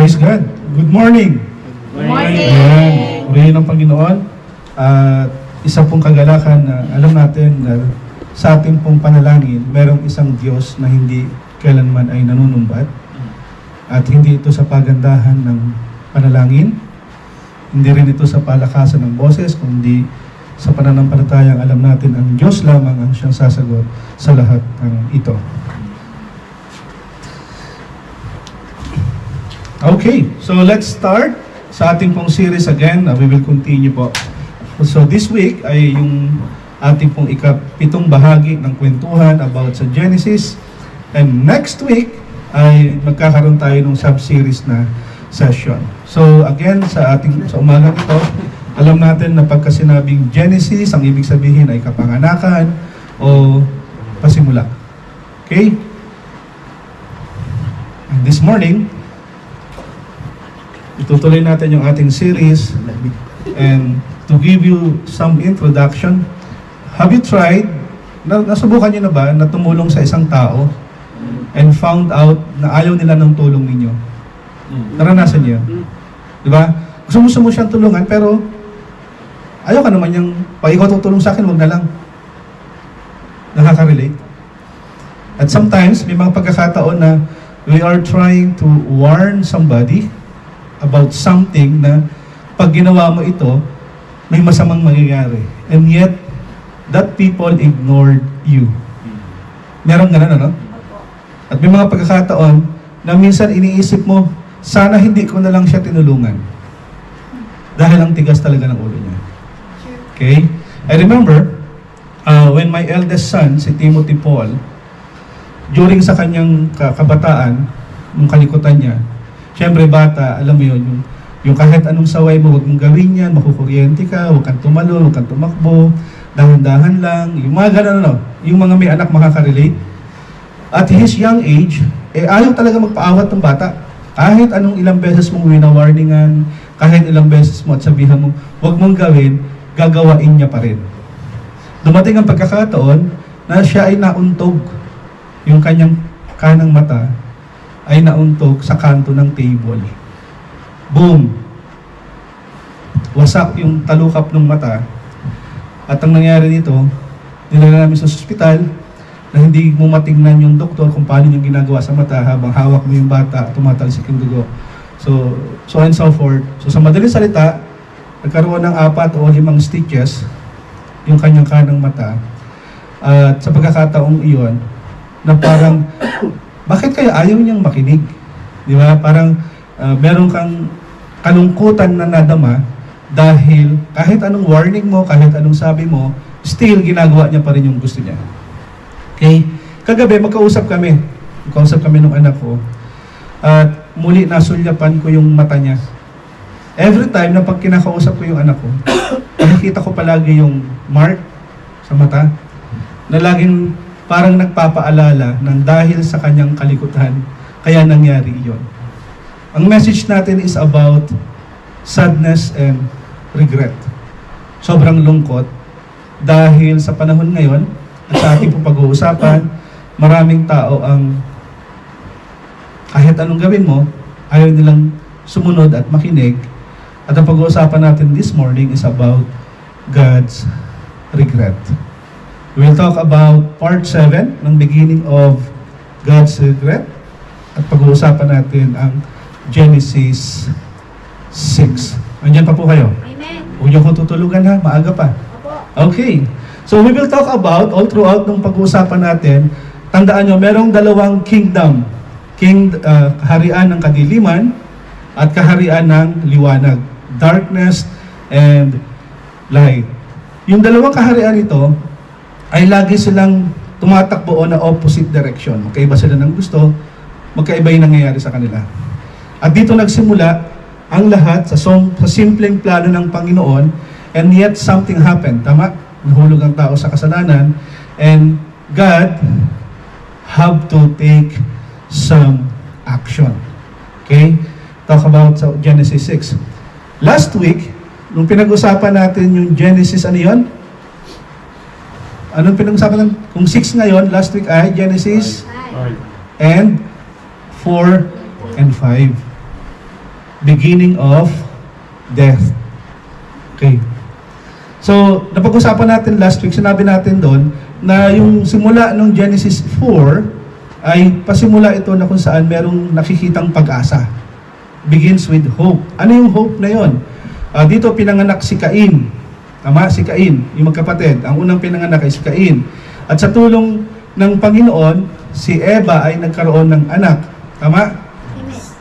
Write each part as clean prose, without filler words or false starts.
Praise God. Good morning. Good morning. Ayan. Purihin ng Panginoon. At isa pong kagalakan na alam natin na sa ating pong panalangin, merong isang Diyos na hindi kailanman ay nanunumbat. At hindi ito sa pagandahan ng panalangin. Hindi rin ito sa palakasan ng boses, kundi sa pananampalatayang alam natin ang Diyos lamang ang siyang sasagot sa lahat ng ito. Okay, so let's start sa ating pong series again. We will continue po. So this week ay yung ating pong ikapitong bahagi ng kwentuhan about sa Genesis. And next week ay magkakaroon tayo ng sub-series na session. So again, sa umagang ito, alam natin na pagka sinabing Genesis, ang ibig sabihin ay kapanganakan o pasimula. Okay? And this morning, itutuloy natin yung ating series, and to give you some introduction, have you tried, nasubukan nyo na ba na tumulong sa isang tao and found out na ayaw nila ng tulong ninyo? Naranasan niyo? Di ba? Gusto mo siyang tulungan, pero ayaw ka naman yung, pag ikaw tutulong sa akin, huwag na lang. Nakaka-relate. At sometimes, may mga pagkakataon na we are trying to warn somebody about something na pag ginawa mo ito, may masamang mangyayari. And yet, that people ignored you. Meron ganun, ano? At may mga pagkakataon na minsan iniisip mo, sana hindi ko na lang siya tinulungan. Dahil ang tigas talaga ng ulo niya. Okay? I remember, when my eldest son, si Timothy Paul, during sa kanyang kabataan, nung kalikutan niya, siyempre bata, alam mo yun, yung kahit anong saway mo, huwag mong gawin yan, makukuryente ka, huwag kang tumalon, huwag kang tumakbo, dahan-dahan lang, yung mga gano'n, yung mga may anak makaka-relate. At his young age, ayaw talaga magpaawat ng bata. Kahit anong ilang beses mong wina-warningan, kahit ilang beses mo at sabihan mo, huwag mong gawin, gagawain niya pa rin. Dumating ang pagkakataon na siya ay nauntog, yung kanyang kanang mata, ay nauntog sa kanto ng table. Boom! Wasak yung talukap ng mata. At ang nangyari dito, nilala namin sa ospital na hindi mo matingnan yung doktor kung paano yung ginagawa sa mata habang hawak mo yung bata, tumatalsik yung dugo. So and so forth. So sa madaling salita, nagkaroon ng 4 o 5 stitches yung kanyang kanang mata. At sa pagkakataong iyon, na parang bakit kaya ayaw niyang makinig? Di ba? Parang meron kang kalungkutan na nadama dahil kahit anong warning mo, kahit anong sabi mo, still ginagawa niya pa rin yung gusto niya. Okay? Kagabi, magkausap kami. Magkausap kami ng anak ko. At muli nasulyapan ko yung mata niya. Every time na pag kinakausap ko yung anak ko, nakikita ko palagi yung mark sa mata na laging parang nagpapaalala ng dahil sa kanyang kalikutan, kaya nangyari iyon. Ang message natin is about sadness and regret. Sobrang lungkot dahil sa panahon ngayon at sa ating pag-uusapan, maraming tao ang kahit anong gawin mo, ayaw nilang sumunod at makinig. At ang pag-uusapan natin this morning is about God's regret. We'll talk about part 7 ng beginning of God's regret. At pag-uusapan natin ang Genesis 6. Andiyan pa po kayo? Amen. Huwag niyo ko tutulugan ha, maaga pa. Okay. So we will talk about, all throughout ng pag-uusapan natin, tandaan nyo, merong 2 kingdom. Kaharian ng kadiliman at kaharian ng liwanag. Darkness and light. Yung 2 kaharian ito, ay lagi silang tumatakbo na opposite direction. Magkaiba sila ng gusto, magkaiba yung nangyayari sa kanila. At dito nagsimula ang lahat sa simpleng plano ng Panginoon, and yet something happened. Tama? Nahulog ang tao sa kasalanan, and God have to take some action. Okay? Talk about sa Genesis 6. Last week, nung pinag-usapan natin yung Genesis, ano yun? Anong pinag-usapan natin? Kung 6 ngayon, last week ay Genesis and 4 and 5. beginning of death. Okay. So, napag-usapan natin last week, sinabi natin doon na yung simula ng Genesis 4 ay pasimula ito na kung saan merong nakikitang pag-asa. Begins with hope. Ano yung hope na yon? Dito pinanganak si Cain. Tama? Si Cain, yung magkapatid. Ang unang pinanganak ay si Cain. At sa tulong ng Panginoon, si Eva ay nagkaroon ng anak. Tama?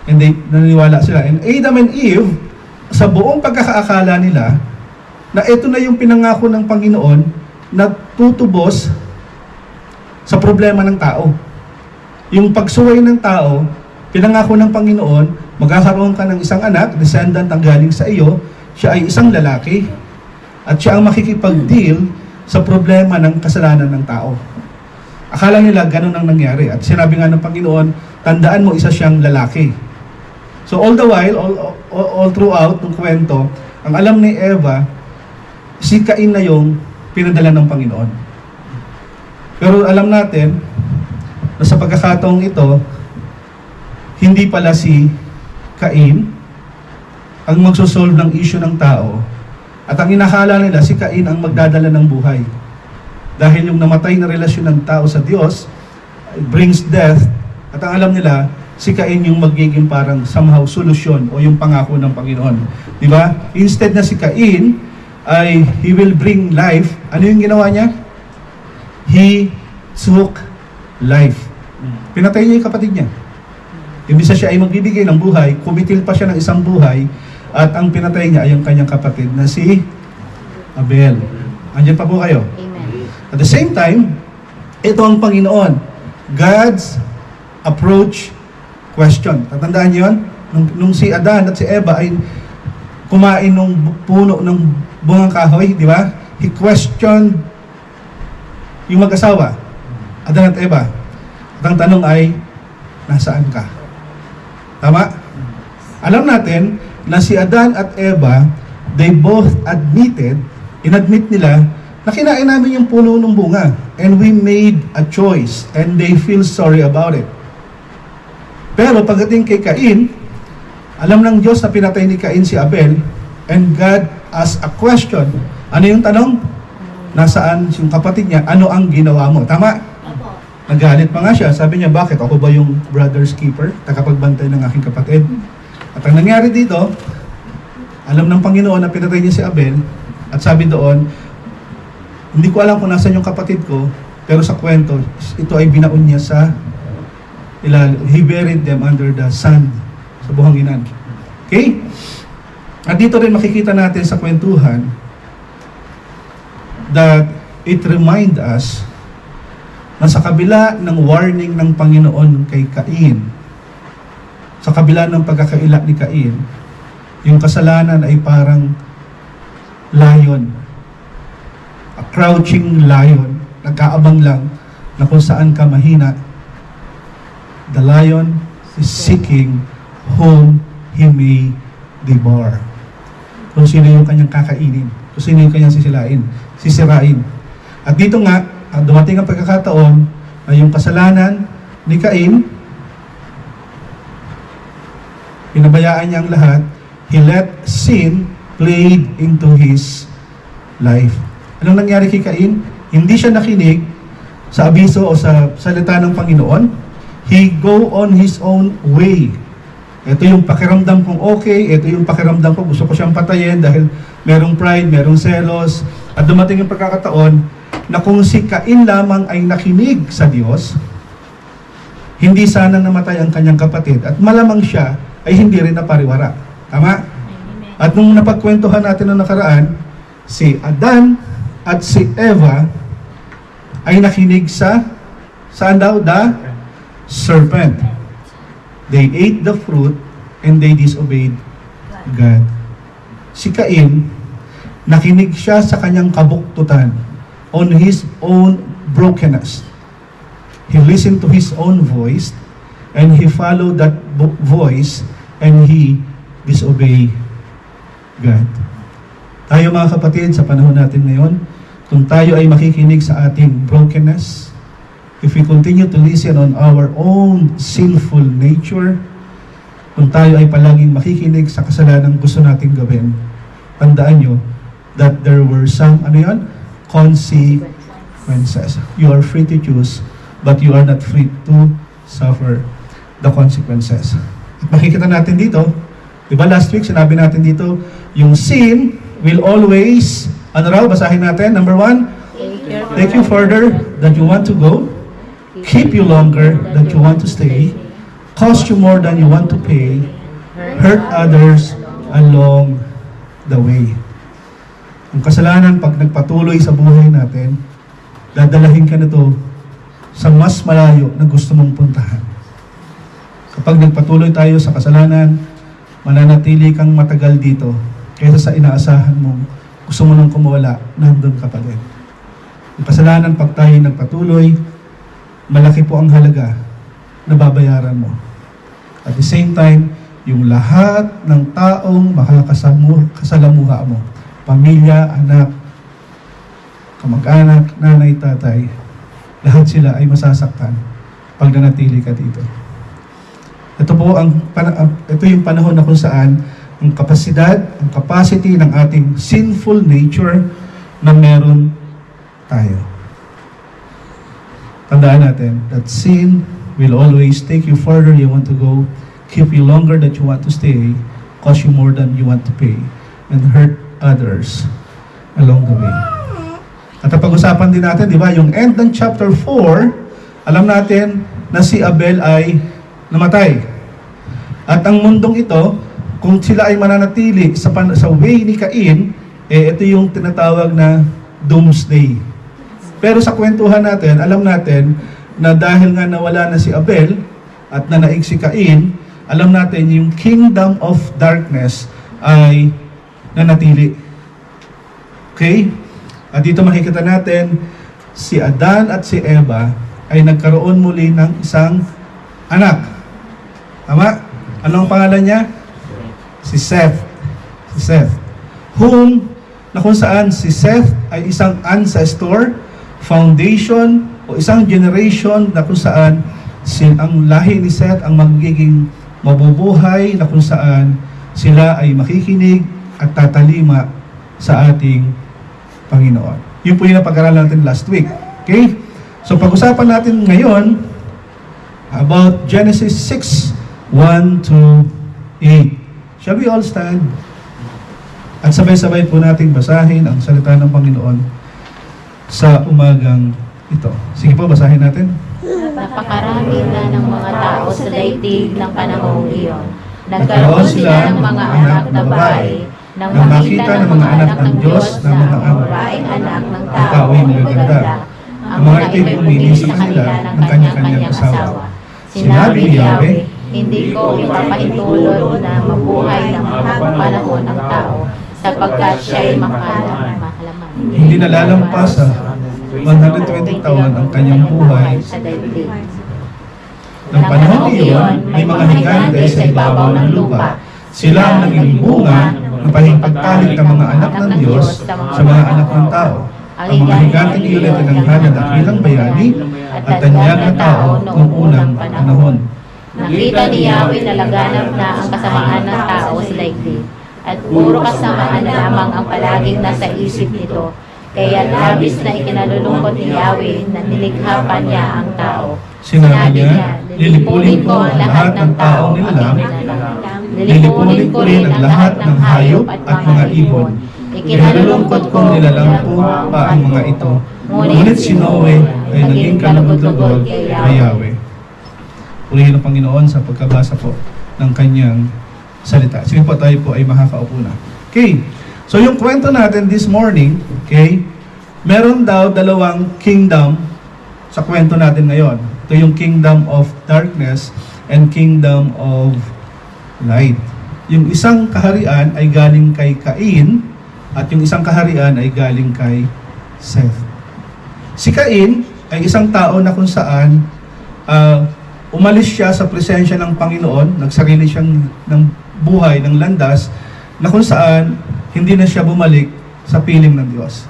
And they, naniniwala sila. And Adam and Eve, sa buong pagkakaakala nila, na ito na yung pinangako ng Panginoon na tutubos sa problema ng tao. Yung pagsuway ng tao, pinangako ng Panginoon, magkakaroon ka ng isang anak, descendant ang galing sa iyo, siya ay isang lalaki, at siya ang makikipag-deal sa problema ng kasalanan ng tao. Akala nila ganun ang nangyari. At sinabi nga ng Panginoon, tandaan mo, isa siyang lalaki. So all the while, all throughout ng kwento, ang alam ni Eva, si Cain na yung pinadala ng Panginoon. Pero alam natin, na sa pagkakataong ito, hindi pala si Cain ang magsosolve ng issue ng tao. At ang inakala nila, si Cain ang magdadala ng buhay. Dahil yung namatay na relasyon ng tao sa Diyos brings death. At ang alam nila, si Cain yung magiging parang somehow solusyon o yung pangako ng Panginoon. Di ba? Instead na si Cain ay he will bring life. Ano yung ginawa niya? He took life. Pinatay niya yung kapatid niya. Imbis na siya ay magbibigay ng buhay, kumitil pa siya ng isang buhay, at ang pinatay niya ay ang kanyang kapatid na si Abel. Andiyan pa po kayo? Amen. At the same time, ito ang Panginoon. God's approach question. Tatandaan niyo yun? Nung si Adan at si Eva ay kumain ng puno ng bungang kahoy, di ba? He questioned yung mag-asawa, Adan at Eva. At ang tanong ay, nasaan ka? Tama? Alam natin na si Adan at Eva, they both inadmit nila na kinain namin yung puno ng bunga. And we made a choice. And they feel sorry about it. Pero pagdating kay Cain, alam ng Diyos na pinatay ni Cain si Abel, and God asked a question. Ano yung tanong? Nasaan yung kapatid niya? Ano ang ginawa mo? Tama? Nagalit pa nga siya. Sabi niya, bakit? Ako ba yung brother's keeper? Tagapagbantay ng aking kapatid? At ang nangyari dito, alam ng Panginoon na pinatay niya si Abel, at sabi doon, hindi ko alam kung nasan yung kapatid ko, pero sa kwento, ito ay binaon niya sa ilalim. He buried them under the sand, sa buhanginan. Okay? At dito rin makikita natin sa kwentuhan that it remind us na sa kabila ng warning ng Panginoon kay Cain, sa kabila ng pagkakaila ni Cain, yung kasalanan ay parang lion. A crouching lion, nagkaabang lang na kung saan ka mahina. The lion is seeking whom he may devour. Kung sino yung kanyang kakainin, kung sino yung kanyang sisirain. At dito nga, dumating ang pagkakataon na yung kasalanan ni Cain, pinabayaan niya ang lahat. He let sin played into his life. Anong nangyari kay Cain? Hindi siya nakinig sa abiso o sa salita ng Panginoon. He go on his own way. Ito yung pakiramdam kong okay, ito yung pakiramdam ko, gusto ko siyang patayin dahil merong pride, merong selos. At dumating yung pagkakataon na kung si Cain lamang ay nakinig sa Diyos, hindi sana namatay ang kanyang kapatid. At malamang siya ay hindi rin napariwara. Tama? At nung napagkwentuhan natin na nakaraan, si Adan at si Eva ay nakinig saan daw? The serpent. They ate the fruit and they disobeyed God. Si Cain, nakinig siya sa kanyang kabuktutan on his own brokenness. He listened to his own voice and he followed that voice and he disobeyed God. Tayo mga kapatid, sa panahon natin ngayon, kung tayo ay makikinig sa ating brokenness, if we continue to listen on our own sinful nature, kung tayo ay palaging makikinig sa kasalanan gusto nating gawin, tandaan nyo that there were some, consequences. You are free to choose, but you are not free to suffer the consequences. At makikita natin dito, di ba last week sinabi natin dito, yung sin will always, basahin natin, number 1, take you further than you want to go, keep you longer than you want to stay, cost you more than you want to pay, hurt others along the way. Ang kasalanan, pag nagpatuloy sa buhay natin, dadalahin ka na to sa mas malayo na gusto mong puntahan. Kapag nagpatuloy tayo sa kasalanan, mananatili kang matagal dito kaysa sa inaasahan mo, gusto mo nang kumawala, nandun ka pa din. Ang kasalanan, pag tayo nagpatuloy, malaki po ang halaga na babayaran mo. At the same time, yung lahat ng taong makakasalamuha mo, pamilya, anak, kamag-anak, nanay, tatay, lahat sila ay masasaktan pag nanatili ka dito. Ito yung panahon na kung saan ang capacity ng ating sinful nature na meron tayo. Tandaan natin that sin will always take you further you want to go, keep you longer than you want to stay, cost you more than you want to pay, and hurt others along the way. At pag-usapan din natin, di ba, yung end ng chapter 4, alam natin na si Abel ay namatay. At ang mundong ito, kung sila ay mananatili sa way ni Cain, ito yung tinatawag na doomsday. Pero sa kwentuhan natin, alam natin na dahil nga nawala na si Abel at nanaig si Cain, alam natin yung kingdom of darkness ay nanatili. Okay? At dito makikita natin, si Adan at si Eva ay nagkaroon muli ng isang anak. Tama? Anong pangalan niya? Si Seth. Si Seth. Na kung saan si Seth ay isang ancestor, foundation, o isang generation na kung saan ang lahi ni Seth ang magiging mabubuhay, na kung saan sila ay makikinig at tatalima sa ating Panginoon. Yun po yung napag-aralan natin last week. Okay? So pag-usapan natin ngayon about Genesis 6:1 to 8. Shall we all stand? At sabay-sabay po nating basahin ang salita ng Panginoon sa umagang ito. Sige po, basahin natin. Napakarami na ng mga tao sa daigdig ng panahong iyon. Nagkaroon sila ng mga anak na babae, nang makita ng mga anak ng Diyos na mga babaeng anak ng tao ay magaganda. Ang mga ito'y pumili sa kanila ng kanya-kanyang asawa. Sinabi ni Yahweh, hindi ko ipapahintulot na mabuhay ng mahabang panahon ang tao, sapagkat siya'y makalaman. Hindi nalalampas sa 120 taon ang kanyang buhay. Sa daigdig. Ng panahon iyon, may mga higante sa ibabaw ng lupa. Sila ang naging bunga ng pahipagtalig ng mga anak ng Diyos sa mga anak ng tao. Ang mga higante iyon ay tinanghal na dakilang bayani at tanyag na tao noong unang panahon. Nakita ni Yahweh na laganap na ang kasamaan ng tao sa daigdig, at puro kasamaan na lamang ang palaging nasa isip nito. Kaya labis na ikinalulungkot ni Yahweh na nilikha pa niya ang tao. Sinabi niya, lilipunin ko ang lahat ng taong nilalang, lilipunin ko rin ang lahat ng hayop at mga ibon. Ikinalulungkot kong nilalang po pa ang mga ito. Ngunit si Noe ay naging kalugod-lugod kay Yahweh. Purihin ang Panginoon sa pagkabasa po ng kanyang salita. Sige po, tayo po ay makakaupo na. Okay. So yung kwento natin this morning, okay, meron daw dalawang kingdom sa kwento natin ngayon. Ito yung kingdom of darkness and kingdom of light. Yung isang kaharian ay galing kay Cain at yung isang kaharian ay galing kay Seth. Si Cain ay isang tao na kung saan umalis siya sa presensya ng Panginoon, nagsarili siyang ng buhay, ng landas, na kung saan hindi na siya bumalik sa piling ng Diyos.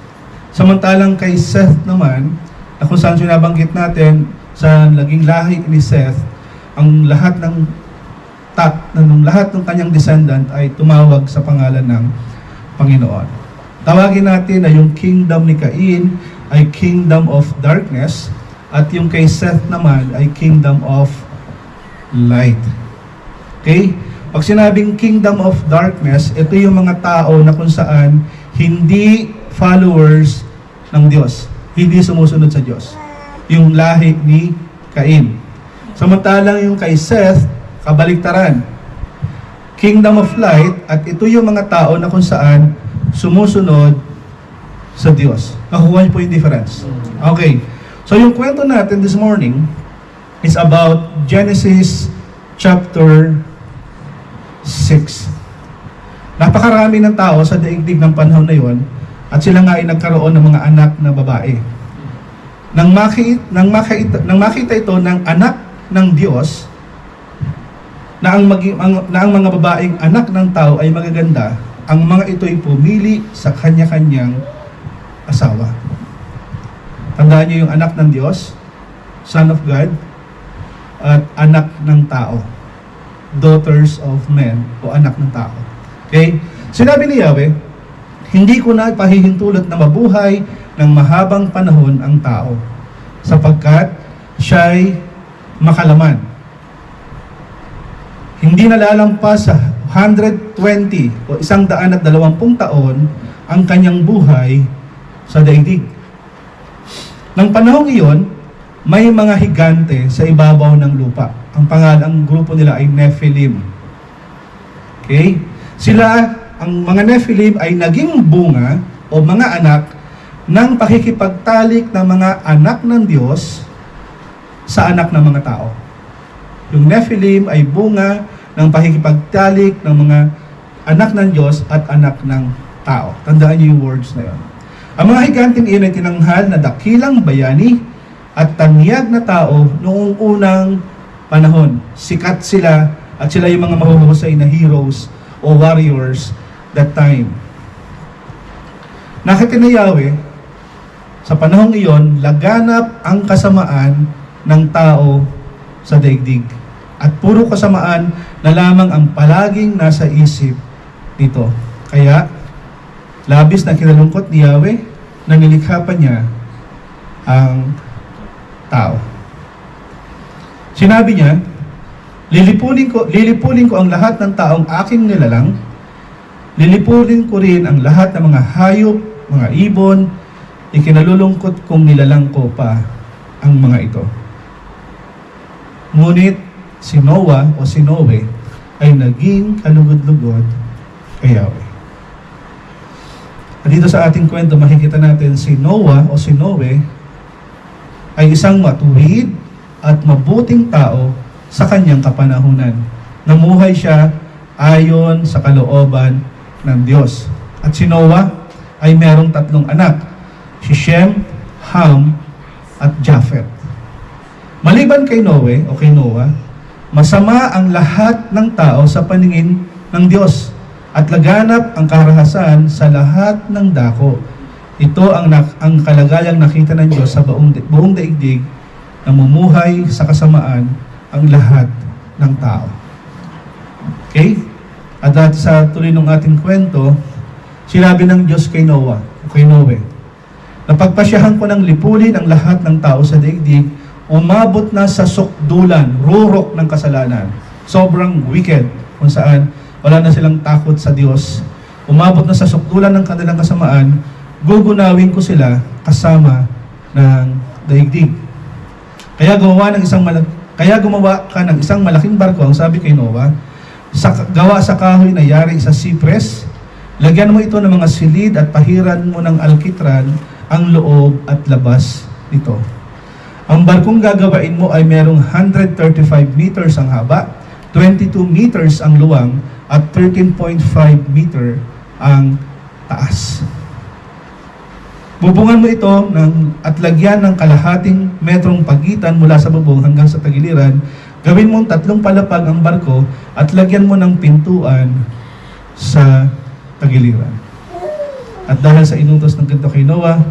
Samantalang kay Seth naman, na kung saan sinabanggit natin sa naging lahi ni Seth, ang lahat ng nung lahat ng kanyang descendant ay tumawag sa pangalan ng Panginoon. Tawagin natin na yung kingdom ni Cain ay kingdom of darkness at yung kay Seth naman ay kingdom of light. Okay? Pag sinabing kingdom of darkness, ito yung mga tao na kung saan hindi followers ng Diyos. Hindi sumusunod sa Diyos. Yung lahi ni Cain. Samantalang yung kay Seth, kabaliktaran. Kingdom of light, at ito yung mga tao na kung saan sumusunod sa Diyos. Nakuha niyo po yung difference. Okay. So yung kwento natin this morning is about Genesis chapter 6. Napakarami ng tao sa daigdig ng panahon na yon at sila nga ay nagkaroon ng mga anak na babae. Nang makita ito ng anak ng Diyos na ang mga babaeng anak ng tao ay magaganda, ang mga ito ay pumili sa kanya-kanyang asawa. Tandaan niyo yung anak ng Diyos, Son of God, at anak ng tao, daughters of men, o anak ng tao. Okay? Sinabi ni Yahweh, hindi ko na pahihintulot na mabuhay ng mahabang panahon ang tao, sapagkat siya'y makalaman. Hindi nalalampas sa 120 o 120 taon ang kanyang buhay sa daigdig. Nang panahong iyon, may mga higante sa ibabaw ng lupa. Ang grupo nila ay Nephilim. Okay? Ang mga Nephilim ay naging bunga o mga anak ng pakikipagtalik ng mga anak ng Diyos sa anak ng mga tao. Yung Nephilim ay bunga ng pakikipagtalik ng mga anak ng Diyos at anak ng tao. Tandaan niyo yung words na yun. Ang mga higanting iyon ay tinanghal na dakilang bayani at tanyag na tao noong unang panahon. Sikat sila at sila yung mga mahuhusay na heroes o warriors that time. Nakita ni Yahweh, sa panahong iyon, laganap ang kasamaan ng tao sa daigdig. At puro kasamaan na lamang ang palaging nasa isip nito. Kaya, labis na kinalungkot ni Yahweh na nilikha pa niya ang tao. Sinabi niya, lilipunin ko ang lahat ng taong aking nilalang, lilipunin ko rin ang lahat ng mga hayop, mga ibon, ikinalulungkot kong nilalang ko pa ang mga ito. Ngunit si Noah o si Noe ay naging kalugod-lugod kay Yahweh. At dito sa ating kwento, makikita natin si Noah o si Noe ay isang matuwid at mabuting tao sa kanyang kapanahunan. Namuhay siya ayon sa kalooban ng Diyos. At si Noah ay merong 3 anak, si Shem, Ham, at Japheth. Maliban kay Noe o kay Noah, masama ang lahat ng tao sa paningin ng Diyos at laganap ang karahasan sa lahat ng dako. Ito ang kalagayang nakita ng Diyos sa buong daigdig, na mumuhay sa kasamaan ang lahat ng tao. Okay? At dahil sa tuloy ng ating kwento, sinabi ng Diyos kay Noah, o kay Noe, napagpasyahan ko ng lipulin ang lahat ng tao sa daigdig, umabot na sa sukdulan, rurok ng kasalanan. Sobrang wicked, kung saan wala na silang takot sa Diyos. Umabot na sa sukdulan ng kanilang kasamaan, gugunawin ko sila kasama ng daigdig. Kaya gumawa ka ng isang malaking barko, ang sabi kay Noah, gawa sa kahoy na yari sa cypress, lagyan mo ito ng mga silid at pahiran mo ng alkitran ang loob at labas nito. Ang barkong gagawain mo ay merong 135 meters ang haba, 22 meters ang luwang, at 13.5 meter ang taas. Bubungan mo ito at lagyan ng kalahating metrong pagitan mula sa bubong hanggang sa tagiliran. Gawin mong 3 palapag ang barko at lagyan mo ng pintuan sa tagiliran. At dahil sa inutos ng ganito kay Noah,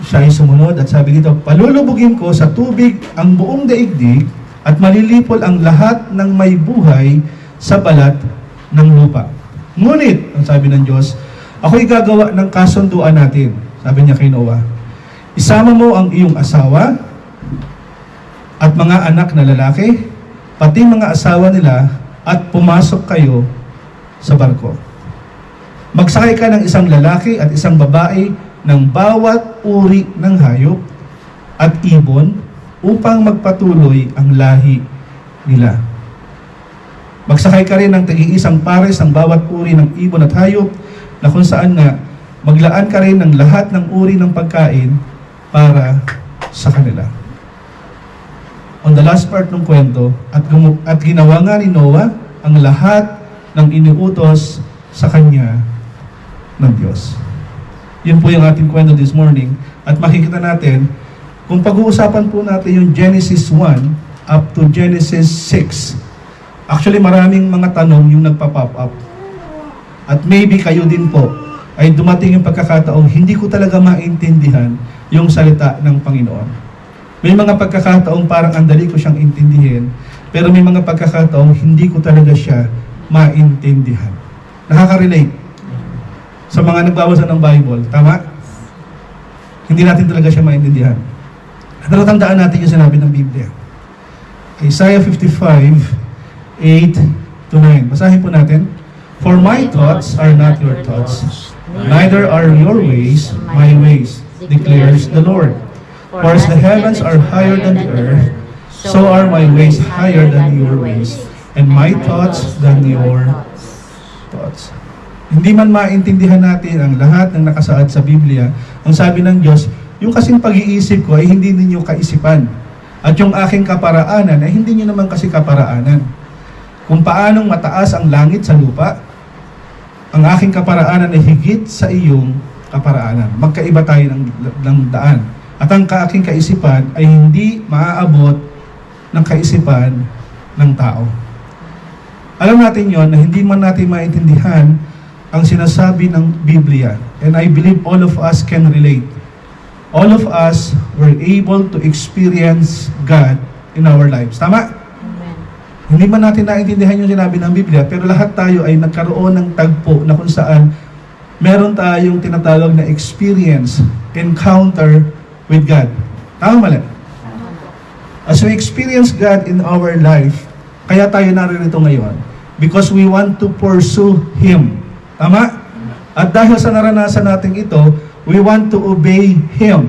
siya ay sumunod at sabi dito, palulubugin ko sa tubig ang buong daigdig at malilipol ang lahat ng may buhay sa balat ng lupa. Ngunit, ang sabi ng Diyos, ako'y gagawa ng kasunduan natin. Sabi niya kay Noah, isama mo ang iyong asawa at mga anak na lalaki, pati mga asawa nila, at pumasok kayo sa barko. Magsakay ka ng isang lalaki at isang babae ng bawat uri ng hayop at ibon upang magpatuloy ang lahi nila. Magsakay ka rin ng tagi-isang pares ng bawat uri ng ibon at hayop na kung saan nga maglaan ka rin ng lahat ng uri ng pagkain para sa kanila. On the last part ng kwento, at ginawa nga ni Noah ang lahat ng iniutos sa kanya ng Diyos. Yun po yung ating kwento this morning. At makikita natin, kung pag-uusapan po natin yung Genesis 1 up to Genesis 6, actually maraming mga tanong yung nagpa-pop up. At maybe kayo din po, ay dumating yung pagkakataong hindi ko talaga maintindihan yung salita ng Panginoon. May mga pagkakataong parang andali ko siyang intindihin, pero may mga pagkakataong hindi ko talaga siya maintindihan. Nakaka-relate sa mga nagbabasa ng Bible, tama? Hindi natin talaga siya maintindihan. Pero tandaan natin yung sinabi ng Biblia. Isaiah 55, 8-9. Basahin po natin. For my thoughts are not your thoughts, neither are your ways my ways, declares the Lord. For as the heavens are higher than the earth, so are my ways higher than your ways, and my thoughts than your thoughts. Hindi man maintindihan natin ang lahat ng nakasaad sa Biblia, ang sabi ng Diyos, yung kasing pag-iisip ko ay hindi ninyo kaisipan. At yung aking kaparaanan ay hindi nyo naman kasi kaparaanan. Kung paanong mataas ang langit sa lupa, ang aking kaparaanan ay higit sa iyong kaparaanan. Magkaiba tayo ng daan. At ang aking kaisipan ay hindi maaabot ng kaisipan ng tao. Alam natin yon na hindi man natin maintindihan ang sinasabi ng Biblia. And I believe all of us can relate. All of us were able to experience God in our lives. Tama? Amen. Hindi man natin naintindihan yung sinabi ng Biblia, pero lahat tayo ay nagkaroon ng tagpo na kung saan meron tayong tinatawag na experience, encounter with God. Tama mali? As we experience God in our life, kaya tayo naririto ngayon, because we want to pursue Him. Tama? At dahil sa naranasan natin ito, we want to obey Him.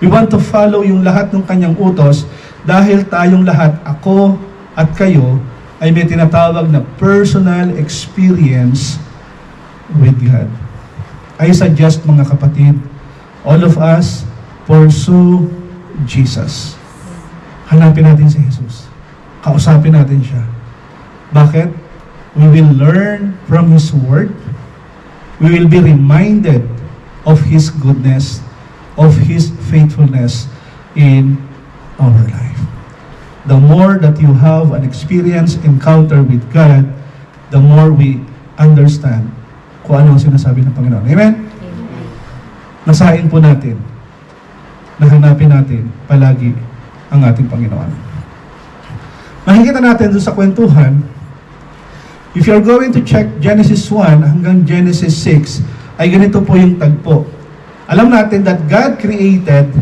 We want to follow yung lahat ng Kanyang utos dahil tayong lahat, ako at kayo, ay may tinatawag na personal experience with God. I suggest mga kapatid, all of us, pursue Jesus. Hanapin natin si Jesus. Kausapin natin siya. Bakit? We will learn from His Word. We will be reminded of His goodness, of His faithfulness in our life. The more that you have an experience, encounter with God, the more we understand kung ano ang sinasabi ng Panginoon. Amen? Amen. Nasain po natin, nahanapin natin palagi ang ating Panginoon. Makikita natin doon sa kwentuhan, if you're going to check Genesis 1 hanggang Genesis 6, ay ganito po yung tagpo. Alam natin that God created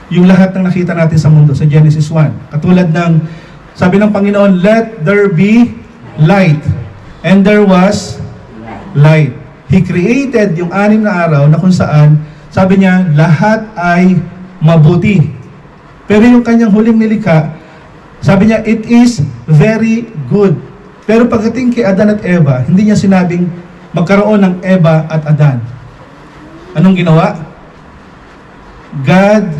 yung lahat ng nakita natin sa mundo sa Genesis 1. Katulad ng, sabi ng Panginoon, let there be light. And there was light. He created yung 6 na araw na kung saan, sabi niya, lahat ay mabuti. Pero yung kanyang huling nilikha, sabi niya, it is very good. Pero pagdating kay Adan at Eva, hindi niya sinabing magkaroon ng Eva at Adan. Anong ginawa? God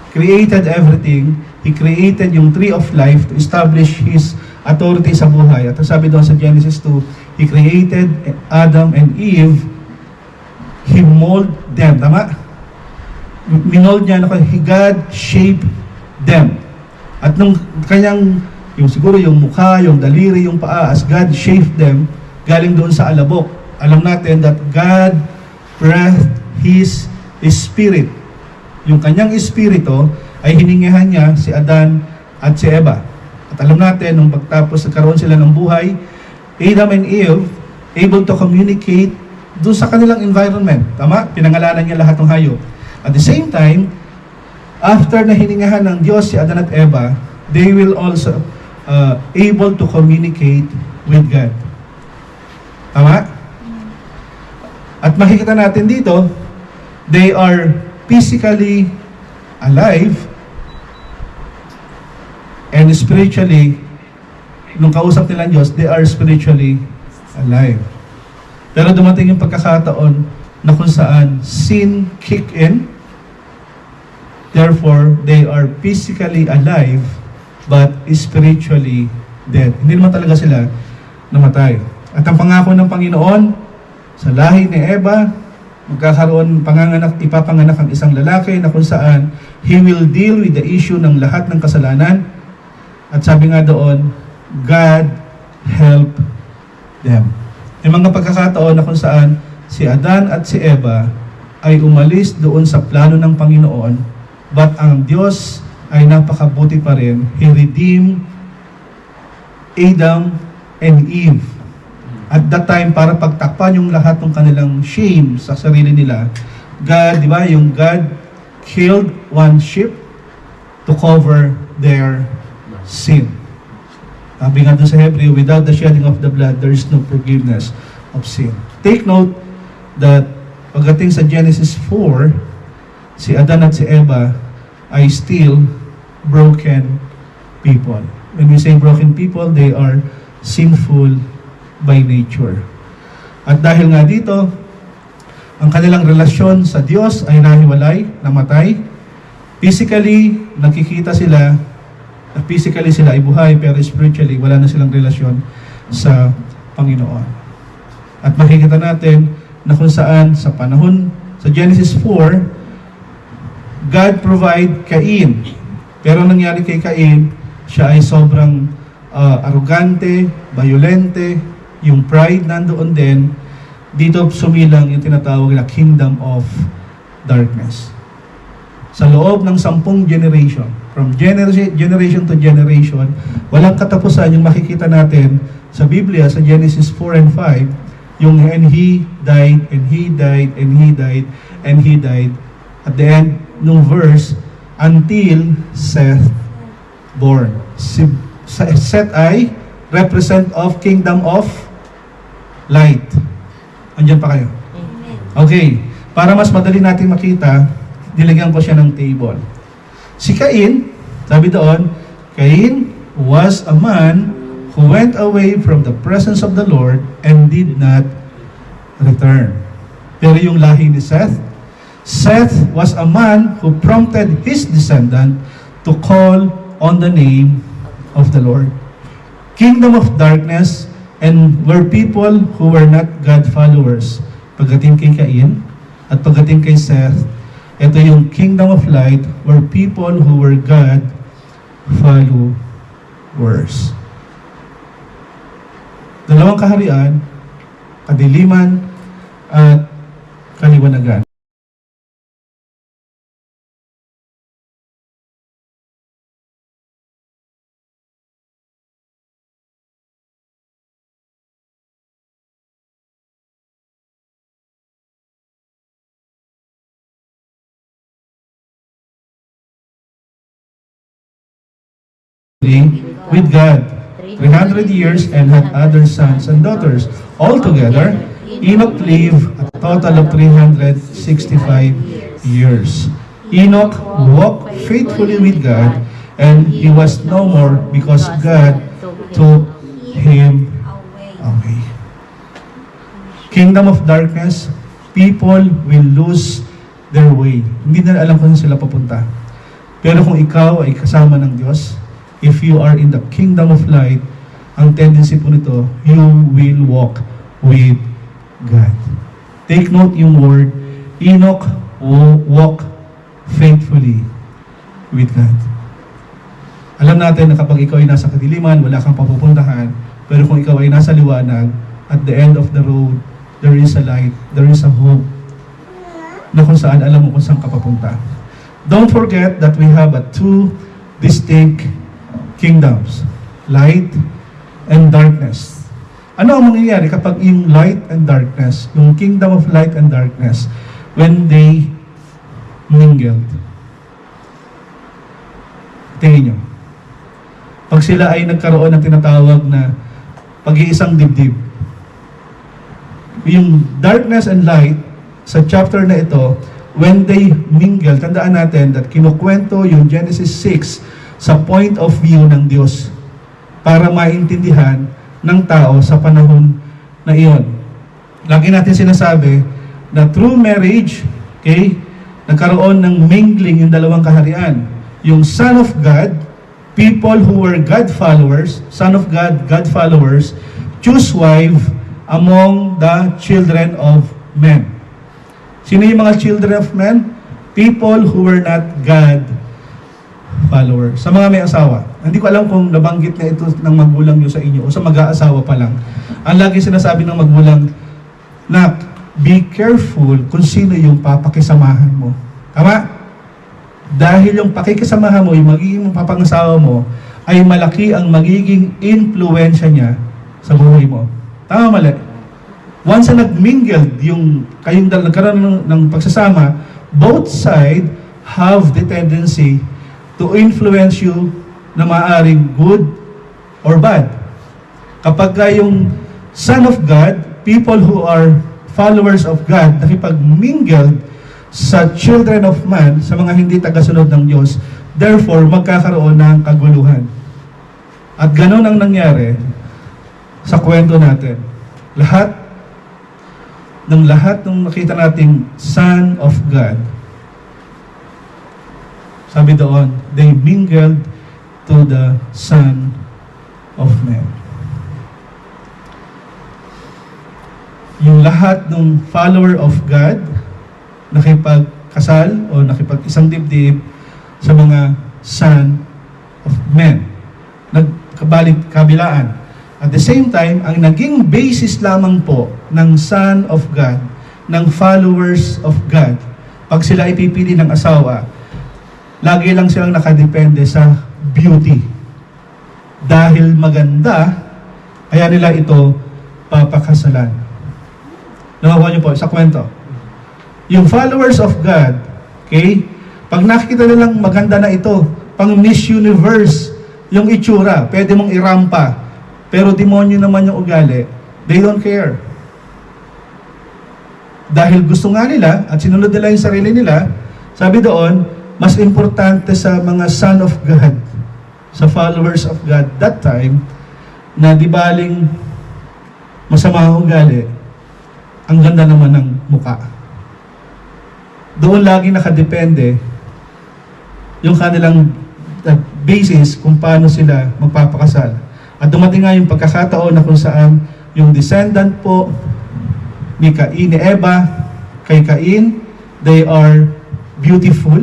created everything. He created yung tree of life to establish His authority sa buhay. At sabi doon sa Genesis 2, He created Adam and Eve. He molded them. Tama? Minold niya, God shaped them. At nung kanyang, siguro yung mukha, yung daliri, yung paa, as God shaped them, galing doon sa alabok. Alam natin that God breathed His Spirit. Yung kanyang espiritu ay hiningihan niya si Adan at si Eva. At alam natin, nung pagtapos nagkaroon sila ng buhay, Adam and Eve able to communicate doon sa kanilang environment. Tama? Pinangalanan niya lahat ng hayop. At the same time, after na hiningahan ng Diyos si Adan at Eva, they will also able to communicate with God. Tama? At makikita natin dito, they are physically alive and spiritually, nung kausap nila ang Diyos, they are spiritually alive. Pero dumating yung pagkakataon na kung saan sin kick in, therefore, they are physically alive but spiritually dead. Hindi naman talaga sila namatay. At ang pangako ng Panginoon, sa lahi ni Eva, magkakaroon, ipapanganak ang isang lalaki na kung saan he will deal with the issue ng lahat ng kasalanan. At sabi nga doon, God help them. May mga pagkakataon na kung saan si Adan at si Eva ay umalis doon sa plano ng Panginoon, but ang Diyos ay napakabuti pa rin. He redeemed Adam and Eve. At that time, para pagtakpan yung lahat ng kanilang shame sa sarili nila, God, di ba, yung God killed one sheep to cover their sin. Sabi nga doon sa Hebrew, without the shedding of the blood, there is no forgiveness of sin. Take note that pagdating sa Genesis 4, si Adan at si Eva ay still broken people. When we say broken people, they are sinful by nature. At dahil nga dito, ang kanilang relasyon sa Diyos ay nahiwalay, namatay. Physically, nakikita sila, physically sila ay buhay, pero spiritually, wala na silang relasyon sa Panginoon. At makikita natin na kung saan sa panahon, sa Genesis 4, God provide Cain. Pero nangyari kay Cain, siya ay sobrang arrogante, violente, yung pride nandoon din. Dito sumilang yung tinatawag na kingdom of darkness. Sa loob ng 10 generation, from generation to generation, walang katapusan yung makikita natin sa Biblia, sa Genesis 4 and 5, yung and he died, and he died, and he died, and he died. At the end, nung verse, until Seth born. Si Seth ay represent of kingdom of light. Andiyan pa kayo? Okay. Para mas madali natin makita, nilagyan ko siya ng table. Si Cain, sabi doon, Cain was a man who went away from the presence of the Lord and did not return. Pero yung lahi ni Seth, Seth was a man who prompted his descendant to call on the name of the Lord. Kingdom of darkness and were people who were not God followers. Pagdating kay Cain at pagdating kay Seth, ito yung kingdom of light were people who were God followers. Dalawang kaharian, kadiliman at kaliwanagan. With God 300 years and had other sons and daughters. Altogether, Enoch lived a total of 365 years. Enoch walked faithfully with God, and he was no more because God took him away. Kingdom of darkness, people will lose their way. Hindi na alam kung saan sila papunta. Pero kung ikaw ay kasama ng Diyos, if you are in the kingdom of light, ang tendency po nito, you will walk with God. Take note yung word, Enoch walk faithfully with God. Alam natin na kapag ikaw ay nasa kadiliman, wala kang papupuntahan, pero kung ikaw ay nasa liwanag, at the end of the road, there is a light, there is a hope, na kung saan alam mo kung saan ka papunta. Don't forget that we have two distinct kingdoms, light and darkness. Ano ang mangyayari kapag yung light and darkness, yung kingdom of light and darkness, when they mingled? Tingin nyo. Pag sila ay nagkaroon ng tinatawag na pag-iisang dibdib. Yung darkness and light, sa chapter na ito, when they mingle, tandaan natin that kinukwento yung Genesis 6 sa point of view ng Diyos para maintindihan ng tao sa panahon na iyon. Lagi natin sinasabi na through marriage, okay, nagkaroon ng mingling yung dalawang kaharian. Yung Son of God, people who were God followers, Son of God, God followers, choose wife among the children of men. Sino yung mga children of men? People who were not God followers. Sa mga may asawa. Hindi ko alam kung nabanggit na ito ng magulang nyo sa inyo o sa mag-aasawa pa lang. Ang lagi sinasabi ng magulang, nak, be careful kung sino yung papakisamahan mo. Tama? Dahil yung pakikisamahan mo, yung magiging papangasawa mo, ay malaki ang magiging influensya niya sa buhay mo. Tama, mali? Once na nag-mingled yung kayong nagkaroon ng pagsasama, both side have the tendency to influence you na maaring good or bad. Kapag yung Son of God, people who are followers of God, nakipag-mingled sa children of man, sa mga hindi tagasunod ng Diyos, therefore, magkakaroon ng kaguluhan. At ganun ang nangyari sa kwento natin. Lahat ng nakita nating Son of God, sabi doon, they mingled to the Son of Man. Yung lahat ng follower of God, nakipagkasal o nakipag-isang dibdib sa mga Son of Men. Nagkabalik kabilaan. At the same time, ang naging basis lamang po ng Son of God, ng followers of God, pag sila ipipili ng asawa, lagi lang silang nakadepende sa beauty. Dahil maganda, kaya nila ito papakasalan. Nakuha niyo po sa kwento. Yung followers of God, okay, pag nakikita nilang maganda na ito, pang Miss Universe, yung itsura, pwede mong irampa, pero demonyo naman yung ugali, they don't care. Dahil gusto nga nila, at sinunod nila yung sarili nila, sabi doon, mas importante sa mga Son of God, sa followers of God that time, na di baling masama ang ugali, ang ganda naman ng muka. Doon lagi nakadepende yung kanilang basis kung paano sila magpapakasal. At dumating nga yung pagkakataon na kung saan yung descendant po ni Cain, ni Eva, kay Cain, they are beautiful.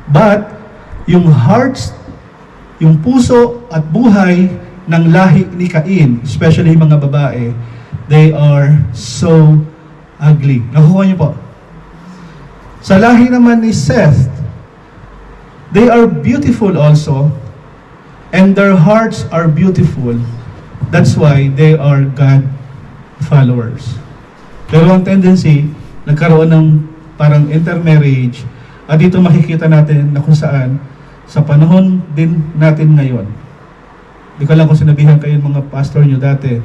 But yung hearts, yung puso at buhay ng lahi ni Cain, especially yung mga babae, they are so ugly. Nakuha niyo po. Sa lahi naman ni Seth, they are beautiful also, and their hearts are beautiful. That's why they are God followers. Pero ang tendency, nagkaroon ng parang intermarriage, at dito makikita natin na kung saan, sa panahon din natin ngayon, di ko lang kung sinabihan kayo mga pastor nyo dati,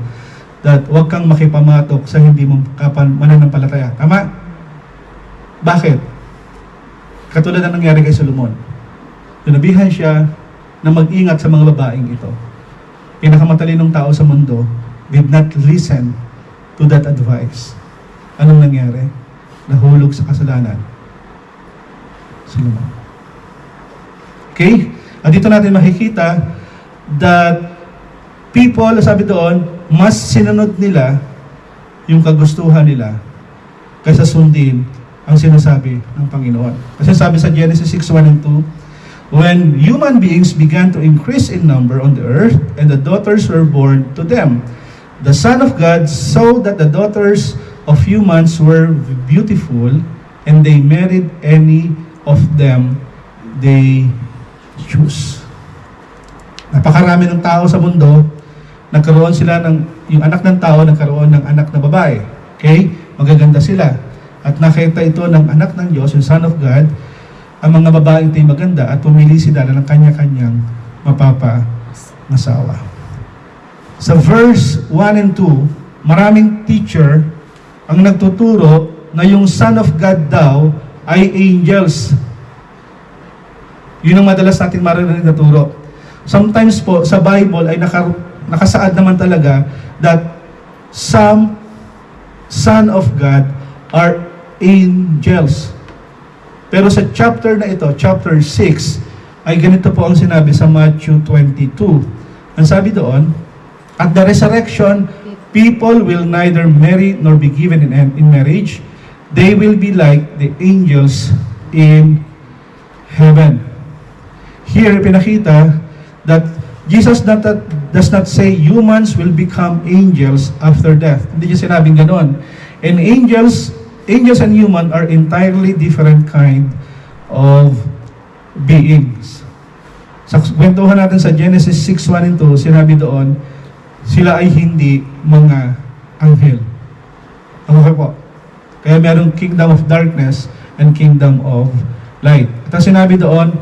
that huwag kang makipamatok sa hindi mo mananampalataya. Tama? Bakit? Katulad na nangyari kay Solomon. Sinabihan siya na mag-ingat sa mga babaeng ito. Pinakamatalinong tao sa mundo did not listen to that advice. Anong nangyari? Nahulog sa kasalanan. Solomon. Okay? At dito natin makikita that people, sabi doon, mas sinunod nila yung kagustuhan nila kaysa sundin ang sinasabi ng Panginoon. Kasi sabi sa Genesis 6:1 and 2, when human beings began to increase in number on the earth, and the daughters were born to them, the Son of God saw that the daughters of humans were beautiful, and they married any of them they choose. Napakarami ng tao sa mundo, nagkaroon sila yung anak ng tao nagkaroon ng anak na babae. Okay? Magaganda sila. At nakita ito ng anak ng Diyos, yung Son of God, ang mga babaeng ito'y maganda at pumili sila ng kanya-kanyang mapapangasawa. Sa verse 1 and 2, maraming teacher ang nagtuturo na yung Son of God daw ay angels. Yun ang madalas natin marinig na turo. Sometimes po, sa Bible ay nakasaad naman talaga that some Son of God are angels. Pero sa chapter na ito, chapter 6, ay ganito po ang sinabi sa Matthew 22. Ang sabi doon, at the resurrection, people will neither marry nor be given in marriage. They will be like the angels in heaven. Here, pinakita that Jesus does not say humans will become angels after death. Hindi niya sinabing ganon. And angels and human are entirely different kind of beings. Sa kwentuhan natin sa Genesis 6:1 and 2, sinabi doon, sila ay hindi mga anghel. Okay po. Kaya merong kingdom of darkness and kingdom of light. At ang sinabi doon,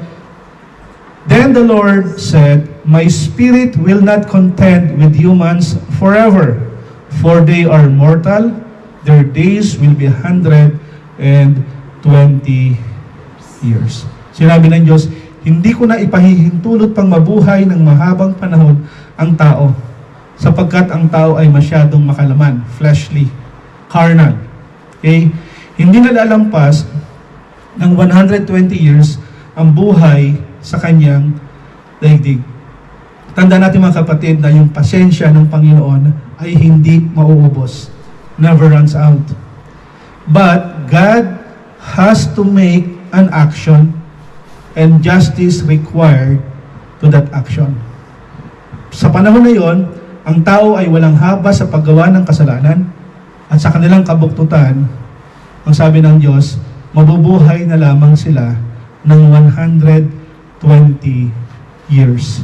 then the Lord said, my spirit will not contend with humans forever, for they are mortal. Their days will be 120 years. Sinabi ng Diyos, hindi ko na ipahihintulot pang mabuhay ng mahabang panahon ang tao, sapagkat ang tao ay masyadong makalaman, fleshly, carnal. Okay? Hindi na lalampas ng 120 years ang buhay sa kanyang daigdig. Tanda natin mga kapatid na yung pasensya ng Panginoon ay hindi mauubos. Never runs out. But God has to make an action and justice required to that action. Sa panahon na yon, ang tao ay walang haba sa paggawa ng kasalanan at sa kanilang kabuktutan, ang sabi ng Diyos, mabubuhay na lamang sila ng 120 years.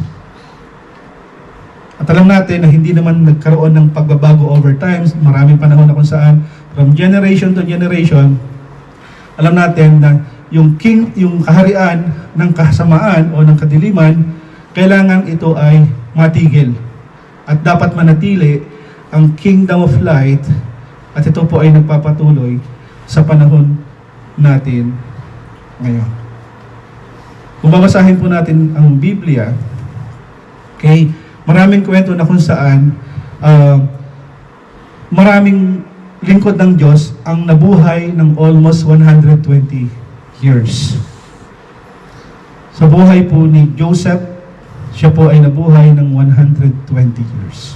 At alam natin na hindi naman nagkaroon ng pagbabago over time. Maraming panahon na kung saan, from generation to generation, alam natin na yung kaharian ng kasamaan o ng kadiliman, kailangan ito ay matigil. At dapat manatili ang kingdom of light at ito po ay nagpapatuloy sa panahon natin ngayon. Kung babasahin po natin ang Biblia, okay, maraming kwento na kung saan maraming lingkod ng Diyos ang nabuhay ng almost 120 years. Sa buhay po ni Joseph, siya po ay nabuhay ng 120 years.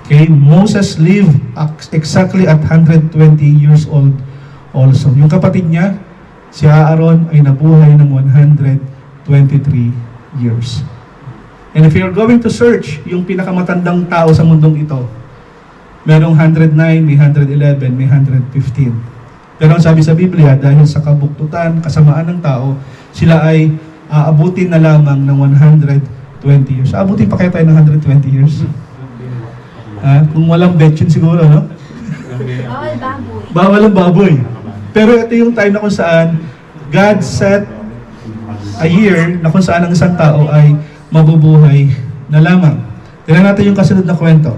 Okay, Moses lived exactly at 120 years old also. Yung kapatid niya, si Aaron ay nabuhay ng 123 years. And if you're going to search yung pinakamatandang tao sa mundong ito, merong 109, may 111, may 115. Pero ang sabi sa Biblia, dahil sa kabuktutan, kasamaan ng tao, sila ay aabutin na lamang ng 120 years. Aabutin pa kaya tayo ng 120 years? Kung walang betchin siguro, no? Bawal baboy. Bawal ang baboy. Pero ito yung time na kung saan God set a year na kung saan ang isang tao ay mabubuhay na lamang. Tingnan natin yung kasunod na kwento.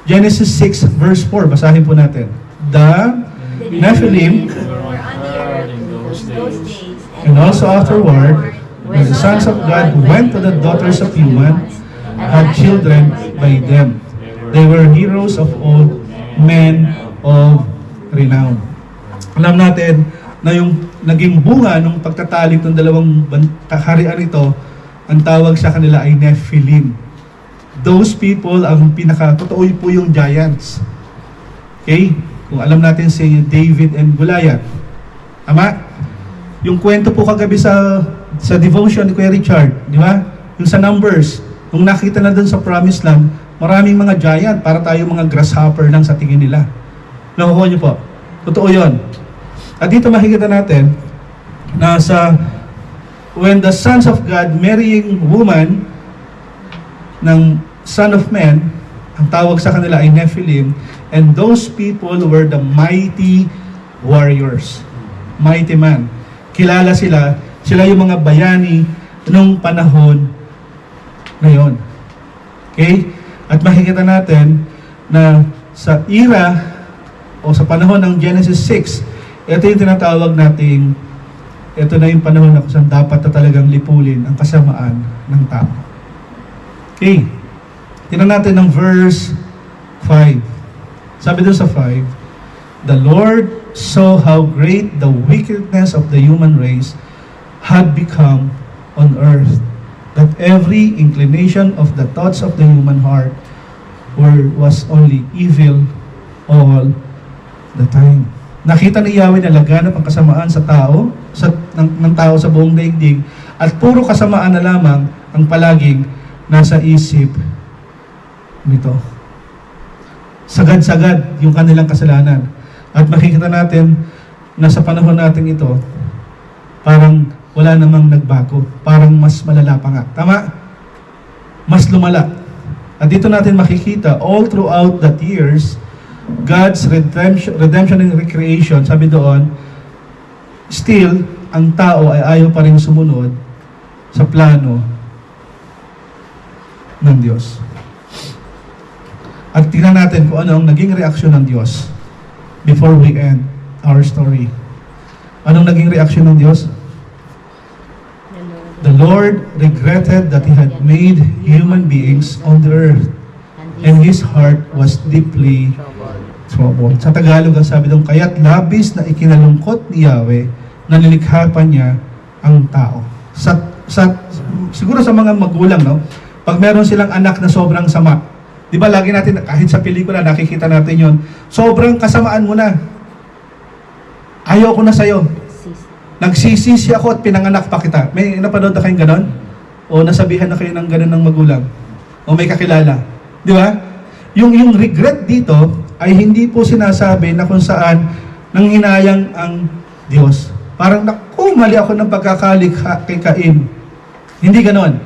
Genesis 6 verse 4, basahin po natin. The Nephilim, Were on the earth in those days, and also afterward, when the sons of God went to the daughters of human, had children by them. They were heroes of old, men of renown. Alam natin na yung naging bunga ng pagtatalik ng dalawang kaharian ito, ang tawag sa kanila ay Nephilim. Those people, ang totoo po yung giants. Okay? Kung alam natin si David and Goliath. Tama? Yung kwento po kagabi sa devotion ni Kuya Richard, di ba? Yung sa Numbers, nung nakita na doon sa Promised Land, maraming mga giant, para tayo mga grasshopper lang sa tingin nila. Nakukuha niyo po. Totoo yon. At dito makikita natin na when the sons of God marrying woman ng son of man, ang tawag sa kanila ay Nephilim, and those people were the mighty warriors. Mighty man. Kilala sila yung mga bayani nung panahon na yon. Okay? At makikita natin na sa era o sa panahon ng Genesis 6, ito yung tinatawag nating, ito na yung panahon na kung saan dapat na talagang lipulin ang kasamaan ng tao. Okay. Tingnan natin ng verse 5. Sabi doon sa 5, "The Lord saw how great the wickedness of the human race had become on earth, that every inclination of the thoughts of the human heart was only evil all the time." Nakita ni Yahweh na laganap ang kasamaan sa tao, ng tao sa buong daigdig, at puro kasamaan na lamang ang palaging nasa isip nito. Sagad-sagad yung kanilang kasalanan. At makikita natin na sa panahon natin ito, parang wala namang nagbago. Parang mas malala pa nga. Tama? Mas lumala. At dito natin makikita, all throughout the years, God's redemption and recreation, sabi doon, still, ang tao ay ayaw pa rin sumunod sa plano ng Diyos. At tingnan natin kung ano ang naging reaksyon ng Diyos before we end our story. Anong naging reaksyon ng Diyos? The Lord regretted that He had made human beings on the earth, and His heart was deeply troubled. Sa Tagalog, ang sabi doon, kaya't labis na ikinalungkot ni Yahweh na nilikha pa niya ang tao. Siguro sa mga magulang, no? Pag meron silang anak na sobrang sama, di ba lagi natin, kahit sa pelikula, nakikita natin yon, sobrang kasamaan mo na. Ayaw ko na sa'yo. Nagsisisi ako at pinanganak pa kita. May napanood na kayong ganon? O nasabihan na kayo ng ganon ng magulang? O may kakilala? Di ba? Yung regret dito ay hindi po sinasabi na kung saan nanghinayang ang Diyos. Parang, naku, mali ako ng pagkakalikha kay Cain. Hindi ganon.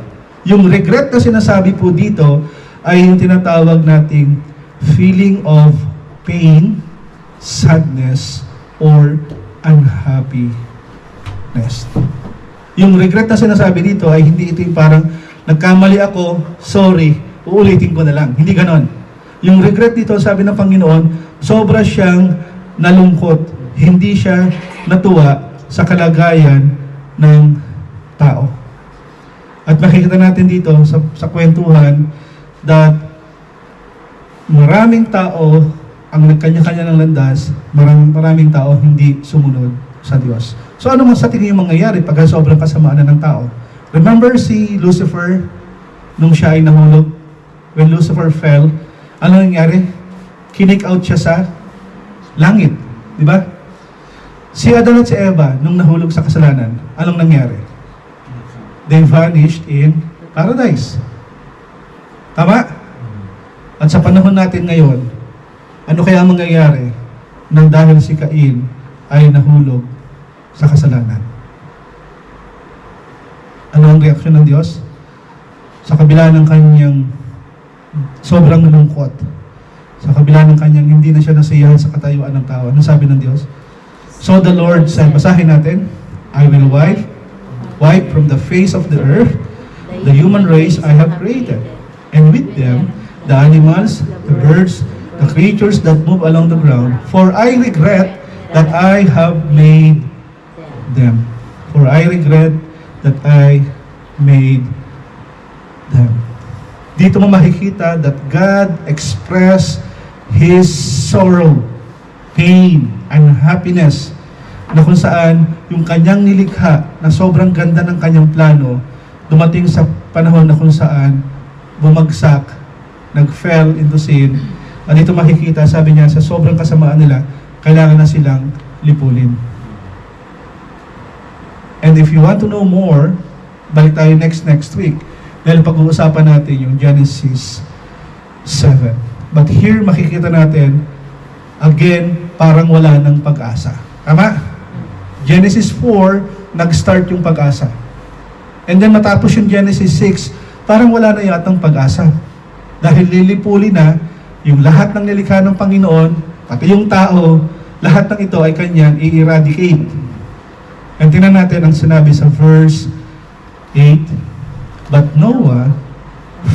Yung regret na sinasabi po dito ay yung tinatawag nating feeling of pain, sadness, or unhappiness. Yung regret na sinasabi dito ay hindi ito yung parang nagkamali ako, sorry, uulitin ko na lang. Hindi ganon. Yung regret dito, sabi ng Panginoon, sobra siyang nalungkot. Hindi siya natuwa sa kalagayan ng tao. At makikita natin dito sa kwentuhan that maraming tao ang nagkanya-kanya ng landas, maraming tao hindi sumunod sa Diyos. So ano man sa tingin yung mangyayari pag sobrang kasamaan na ng tao? Remember si Lucifer nung siya ay nahulog? When Lucifer fell, ano nangyari? Kinik out siya sa langit. Di ba? Si Adan at si Eva, nung nahulog sa kasalanan, anong nangyari? They vanished in paradise. Tama? At sa panahon natin ngayon, ano kaya ang mangyayari nang dahil si Cain ay nahulog sa kasalanan? Ano ang reaksyon ng Diyos? Sa kabila ng kanyang sobrang nalungkot, sa kabila ng kanyang hindi na siya nasiyahan sa katayuan ng tao, ano sabi ng Diyos? So the Lord said, basahin natin, I will wipe from the face of the earth the human race I have created, and with them the animals, the birds, the creatures that move along the ground, for I regret that I have made them. For I regret that I made them. Dito mo makikita that God expressed His sorrow, pain, and happiness na kung saan yung kanyang nilikha na sobrang ganda ng kanyang plano dumating sa panahon na kung saan bumagsak, nag-fell into sin. At dito makikita, sabi niya, sa sobrang kasamaan nila, kailangan na silang lipulin. And if you want to know more, balik tayo next week. Dahil pag-uusapan natin yung Genesis 7. But here makikita natin, again, parang wala ng pag-asa. Tama? Genesis 4, nag-start yung pag-asa. And then matapos yung Genesis 6, parang wala na yatang pag-asa. Dahil lilipuli na yung lahat ng nilikha ng Panginoon, pati yung tao, lahat ng ito ay kanyang i-eradicate. And tingnan natin ang sinabi sa verse 8, "But Noah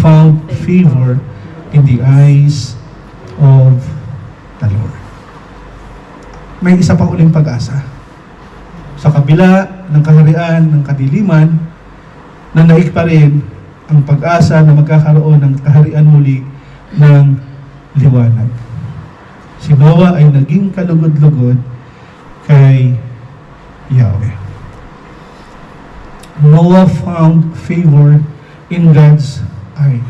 found favor in the eyes of the Lord." May isa pa uling pag-asa. Sa kabila ng kaharian, ng kadiliman, nanaig pa rin ang pag-asa na magkakaroon ng kaharian muli ng liwanag. Si Noah ay naging kalugod-lugod kay Yahweh. Noah found favor in God's eye.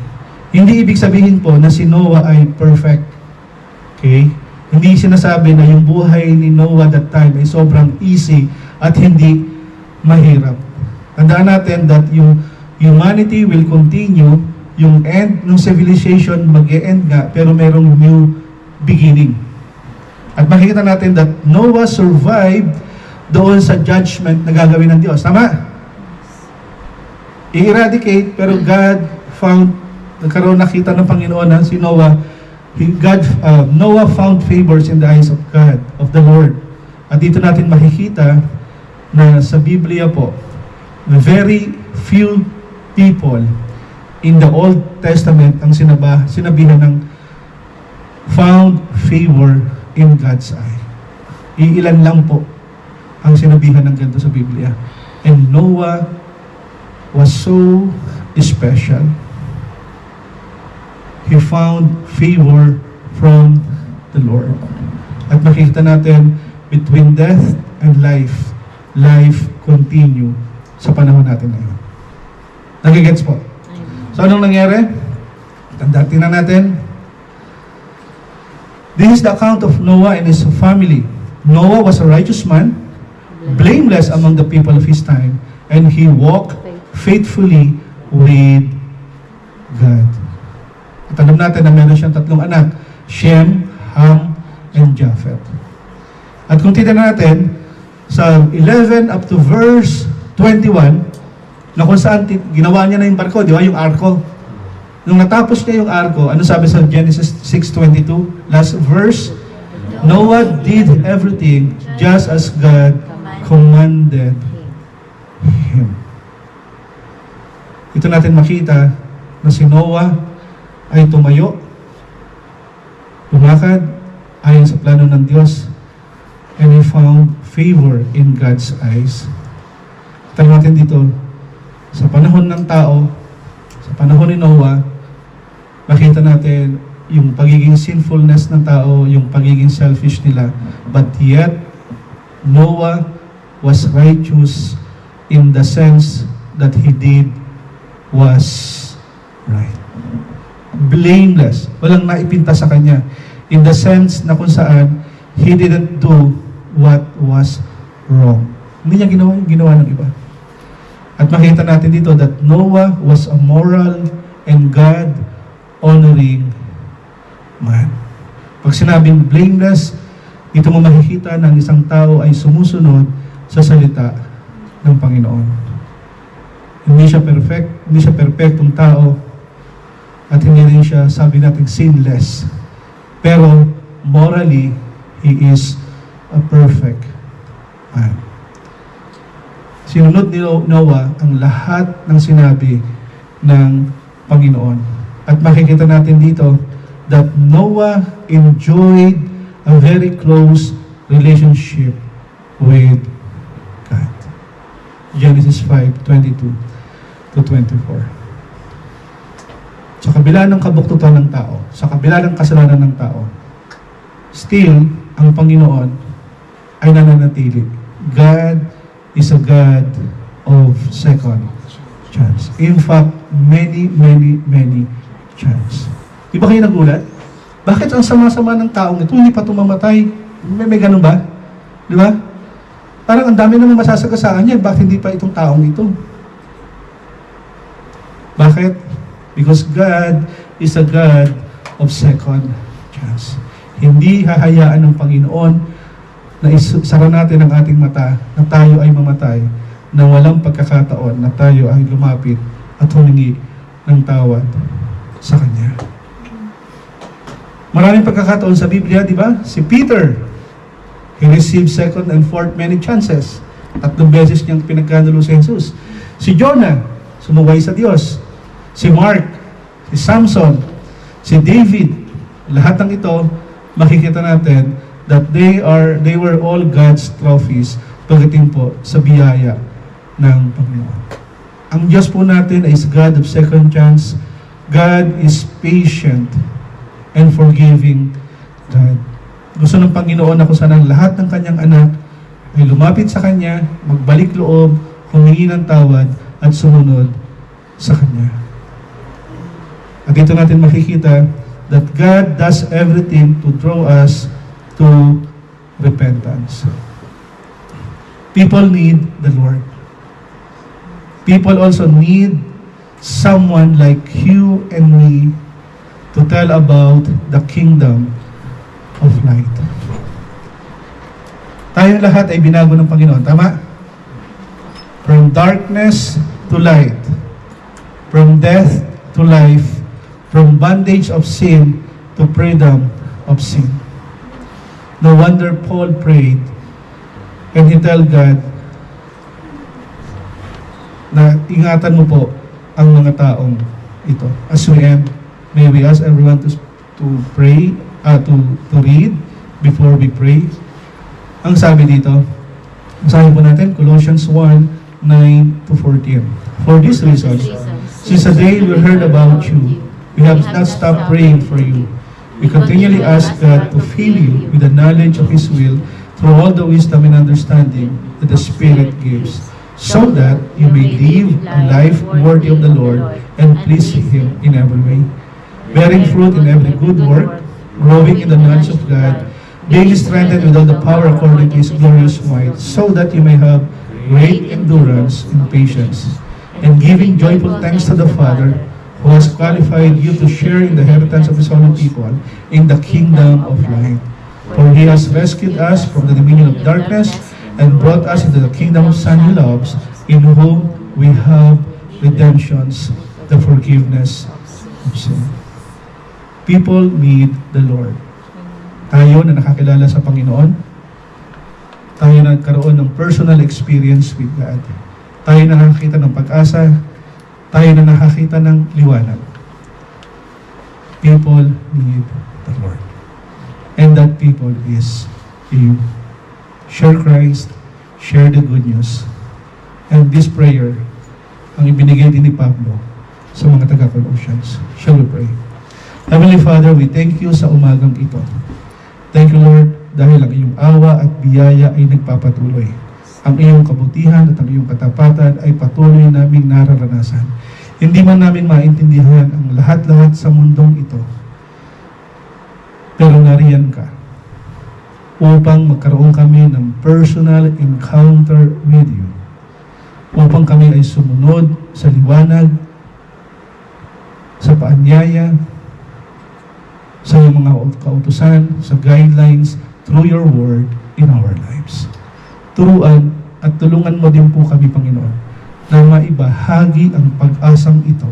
Hindi ibig sabihin po na si Noah ay perfect. Okay? Hindi sinasabi na yung buhay ni Noah that time ay sobrang easy at hindi mahirap. Tandaan natin that yung humanity will continue, yung end ng civilization mag-e-end nga, pero merong new beginning. At makikita natin that Noah survived doon sa judgment na gagawin ng Diyos. Tama? I-eradicate, pero God found, nagkaroon nakita ng Panginoon na si Noah, Noah found favors in the eyes of God, of the Lord. At dito natin makikita na sa Biblia po, very few people in the Old Testament ang sinabihan ng found favor in God's eye. Iilan lang po ang sinabihan ng ganito sa Biblia. And Noah was so special. He found favor from the Lord. At makikita natin, between death and life, life continue sa panahon natin ngayon. Nagigets po? So anong nangyari? Tingnan natin. This is the account of Noah and his family. Noah was a righteous man, blameless among the people of his time, and he walked faithfully with God. At alam natin na meron siyang tatlong anak, Shem, Ham, and Japheth. At kung titignan natin, sa 11 up to verse 21, na kung saan ginawa niya na yung barko, di ba? Yung arko. Nung natapos niya yung arko, ano sabi sa Genesis 6:22? Last verse, Noah did everything just as God commanded him. Ito natin makita na si Noah ay tumayo, lumakad ayon sa plano ng Diyos, and he found favor in God's eyes. Tingnan natin dito, sa panahon ng tao, sa panahon ni Noah, makita natin yung pagiging sinfulness ng tao, yung pagiging selfish nila. But yet, Noah was righteous in the sense that he did was right. Blameless. Walang naipinta sa kanya. In the sense na kung saan, he didn't do what was wrong. Hindi niya ginawa ng iba. At makita natin dito that Noah was a moral and God-honoring man. Pag sinabing blameless, dito mo makikita na ang isang tao ay sumusunod sa salita ng Panginoon. Hindi siya perfectong tao, at hindi rin siya, sabi natin, sinless. Pero morally, he is a perfect man. Sinunod ni Noah ang lahat ng sinabi ng Panginoon. At makikita natin dito that Noah enjoyed a very close relationship with God. Genesis 5:22 to 24. Sa kabila ng kabuktutan ng tao, sa kabila ng kasalanan ng tao, still, ang Panginoon ay nananatili. God is a God of second chance. In fact, many chance. Di ba kayo nagulat? Bakit ang sama-sama ng taong ito, hindi pa tumamatay? May ganun ba? Di ba? Parang ang dami naman masasagasaan niya, bakit hindi pa itong taong ito? Bakit? Because God is a God of second chance. Hindi hahayaan ng Panginoon na isara natin ang ating mata na tayo ay mamatay, na walang pagkakataon na tayo ay lumapit at humingi ng tawad sa Kanya. Maraming pagkakataon sa Biblia, di ba? Si Peter, he received second and fourth many chances. 3 beses niyang pinagkanulo si Jesus. Si Jonah, sumuway sa Diyos. Si Mark, si Samson, si David, lahat ng ito, makikita natin that they were all God's trophies pagdating po sa biyaya ng Panginoon. Ang Diyos po natin is God of second chance. God is patient and forgiving God. Gusto ng Panginoon na kung saan ang lahat ng kanyang anak ay lumapit sa Kanya, magbalik loob, humingi ng tawad, at sumunod sa Kanya. At dito natin makikita that God does everything to draw us to repentance. People need the Lord. People also need someone like you and me to tell about the kingdom of light. Tayong lahat ay binago ng Panginoon, tama? From darkness to light, from death to life, from bondage of sin to freedom of sin. No wonder Paul prayed and he told God na ingatan mo po ang mga taong ito. As we end, may we ask everyone to pray, to read before we pray. Ang sabi dito, basahin po natin, Colossians 1:9-14. For this reason, since the day we heard about you, we have not stopped praying for you. We continually ask God to fill you with the knowledge of His will through all the wisdom and understanding that the Spirit gives, so that you may live a life worthy of the Lord and please Him in every way, bearing fruit in every good work, growing in the knowledge of God, being strengthened with all the power according to His glorious might, so that you may have great endurance and patience, and giving joyful thanks to the Father, who has qualified you to share in the inheritance of His holy people in the kingdom of light. For He has rescued us from the dominion of darkness and brought us into the kingdom of Son He loves, in whom we have redemptions, the forgiveness of sin. People need the Lord. Tayo na nakakilala sa Panginoon, tayo na nagkaroon ng personal experience with God, tayo na nakakita ng pag-asa, tayo na nakakita ng liwanag. People need the Lord. And that people is you. Share Christ, share the good news. And this prayer, ang ibinigay din ni Pablo sa mga taga-Colossians. Shall we pray? Heavenly Father, we thank you sa umagang ito. Thank you, Lord, dahil ang iyong awa at biyaya ay nagpapatuloy. Ang iyong kabutihan at ang iyong katapatan ay patuloy naming nararanasan. Hindi man namin maintindihan ang lahat-lahat sa mundong ito, pero nariyan ka upang magkaroon kami ng personal encounter with you, upang kami ay sumunod sa liwanag, sa paanyaya, sa iyong mga kautusan, sa guidelines, through your word in our lives. Turuan at tulungan mo din po kami, Panginoon, na maibahagi ang pag-asang ito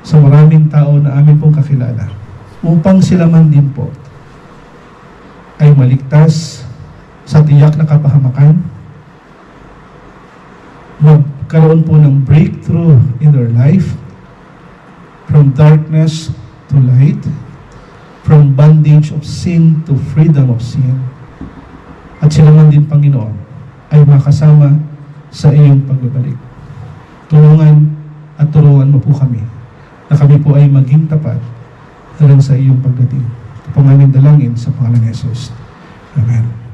sa maraming tao na amin pong kakilala, upang sila man din po ay maligtas sa tiyak na kapahamakan, magkaroon po ng breakthrough in their life, from darkness to light, from bondage of sin to freedom of sin. At sila man din, Panginoon, ay makasama sa iyong pagbabalik. Tulungan at turuan mo po kami na kami po ay maging tapat hanggang sa iyong pagdating. Ito po aming dalangin sa pangalan ni Jesus. Amen.